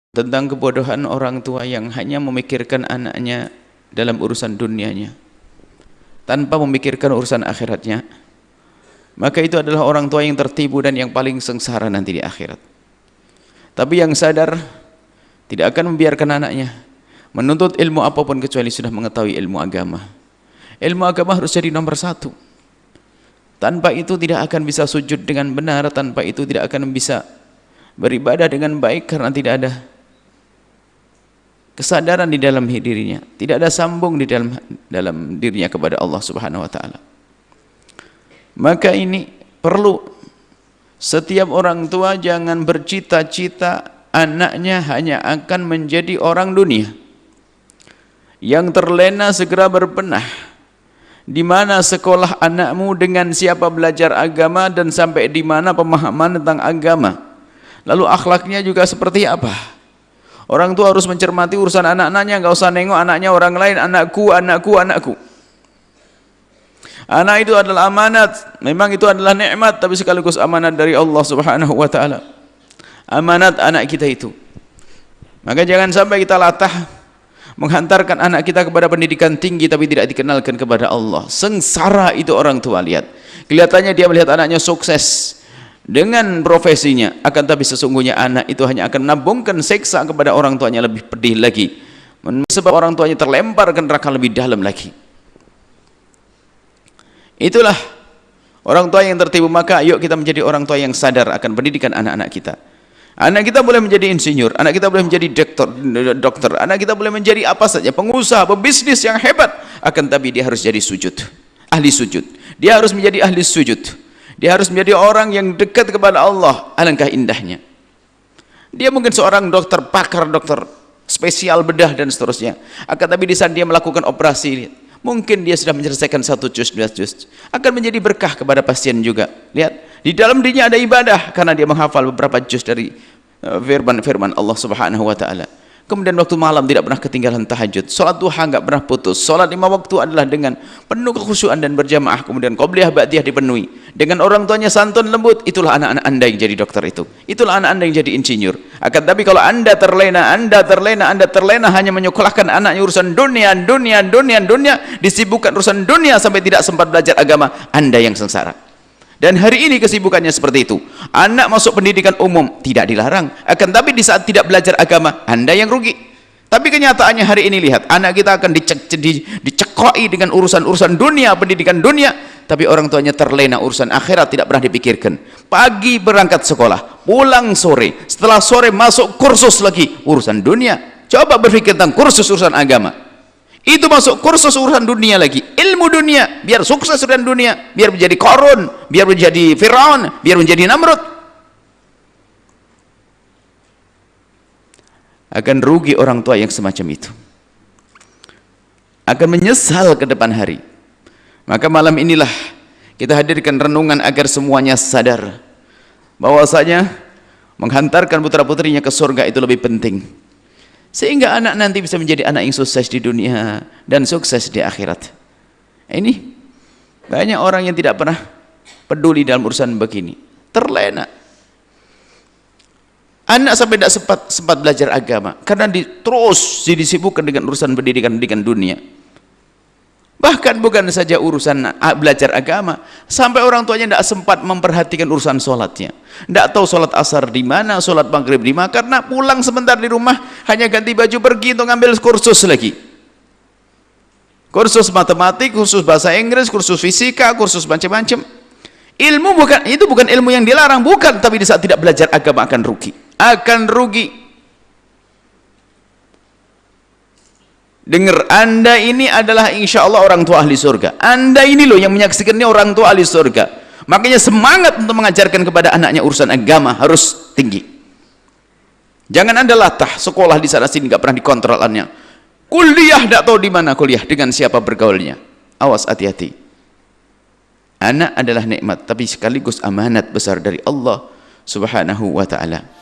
tentang kebodohan orang tua yang hanya memikirkan anaknya dalam urusan dunianya tanpa memikirkan urusan akhiratnya, maka itu adalah orang tua yang tertipu dan yang paling sengsara nanti di akhirat. Tapi yang sadar tidak akan membiarkan anaknya menuntut ilmu apapun kecuali sudah mengetahui ilmu agama. Ilmu agama harus jadi nomor satu. Tanpa itu tidak akan bisa sujud dengan benar, tanpa itu tidak akan bisa beribadah dengan baik karena tidak ada kesadaran di dalam dirinya, tidak ada sambung di dalam dirinya kepada Allah Subhanahu wa taala. Maka ini perlu setiap orang tua jangan bercita-cita anaknya hanya akan menjadi orang dunia. Yang terlena segera berbenah. Di mana sekolah anakmu, dengan siapa belajar agama, dan sampai di mana pemahaman tentang agama. Lalu akhlaknya juga seperti apa? Orang tua harus mencermati urusan anak-anaknya, nggak usah nengok anaknya orang lain, anakku, anakku, anakku. Anak itu adalah amanat, memang itu adalah nikmat, tapi sekaligus amanat dari Allah Subhanahu wa taala. Amanat anak kita itu. Maka jangan sampai kita latah menghantarkan anak kita kepada pendidikan tinggi tapi tidak dikenalkan kepada Allah. Sengsara itu orang tua. Lihat, kelihatannya dia melihat anaknya sukses dengan profesinya, akan tapi sesungguhnya anak itu hanya akan menabungkan seksa kepada orang tuanya lebih pedih lagi, sebab orang tuanya terlempar ke neraka lebih dalam lagi. Itulah orang tua yang tertipu. Maka yuk kita menjadi orang tua yang sadar akan pendidikan anak-anak kita. Anak kita boleh menjadi insinyur, anak kita boleh menjadi dokter, anak kita boleh menjadi apa saja, pengusaha, pebisnis yang hebat, akan tapi dia harus jadi sujud, ahli sujud. Dia harus menjadi ahli sujud. Dia harus menjadi orang yang dekat kepada Allah. Alangkah indahnya. Dia mungkin seorang dokter, pakar dokter, spesial bedah dan seterusnya. Akan tapi di saat dia melakukan operasi, mungkin dia sudah menyelesaikan 1 juz, 2 juz. Akan menjadi berkah kepada pasien juga. Lihat, di dalam dirinya ada ibadah karena dia menghafal beberapa juz dari firman Allah Subhanahu wa taala. Kemudian waktu malam tidak pernah ketinggalan tahajud, salat duha enggak pernah putus, salat 5 waktu adalah dengan penuh kekhusyuan dan berjamaah, kemudian qobliyah ba'diyah dipenuhi. Dengan orang tuanya santun lembut, itulah anak-anak Anda yang jadi dokter itu. Itulah anak Anda yang jadi insinyur. Akan tapi kalau Anda terlena hanya menyekolahkan anaknya urusan dunia, disibukkan urusan dunia sampai tidak sempat belajar agama, Anda yang sengsara. Dan hari ini kesibukannya seperti itu. Anak masuk pendidikan umum tidak dilarang, akan tapi di saat tidak belajar agama, Anda yang rugi. Tapi kenyataannya hari ini lihat, anak kita akan dicekoi dengan urusan-urusan dunia, pendidikan dunia, tapi orang tuanya terlena urusan akhirat, tidak pernah dipikirkan. Pagi berangkat sekolah, pulang sore, setelah sore masuk kursus lagi, urusan dunia. Coba berpikir tentang kursus urusan agama. Itu masuk kursus urusan dunia lagi, ilmu dunia, biar sukses urusan dunia, biar menjadi Qarun, biar menjadi Firaun, biar menjadi Namrud. Akan rugi orang tua yang semacam itu, akan menyesal ke depan hari. Maka malam inilah kita hadirkan renungan agar semuanya sadar bahwasanya menghantarkan putra-putrinya ke surga itu lebih penting, sehingga anak nanti bisa menjadi anak yang sukses di dunia dan sukses di akhirat. Ini banyak orang yang tidak pernah peduli dalam urusan begini, terlena. Anak sampai tidak sempat belajar agama karena terus disibukkan dengan urusan pendidikan dunia. Bahkan bukan saja urusan belajar agama, sampai orang tuanya tidak sempat memperhatikan urusan sholatnya. Tidak tahu sholat asar di mana, sholat maghrib di mana, karena pulang sebentar di rumah hanya ganti baju pergi untuk ngambil kursus lagi. Kursus matematik, kursus bahasa Inggris, kursus fisika, kursus macam-macam. Ilmu bukan ilmu yang dilarang, bukan, tapi di saat tidak belajar agama akan rugi. Akan rugi. Dengar, Anda ini adalah insya Allah orang tua ahli surga. Anda ini loh yang menyaksikan ini orang tua ahli surga. Makanya semangat untuk mengajarkan kepada anaknya urusan agama harus tinggi. Jangan Anda latah sekolah di sana sini nggak pernah dikontrolannya. Kuliah tidak tahu di mana kuliah, dengan siapa bergaulnya. Awas, hati-hati. Anak adalah nikmat tapi sekaligus amanat besar dari Allah Subhanahu wa taala.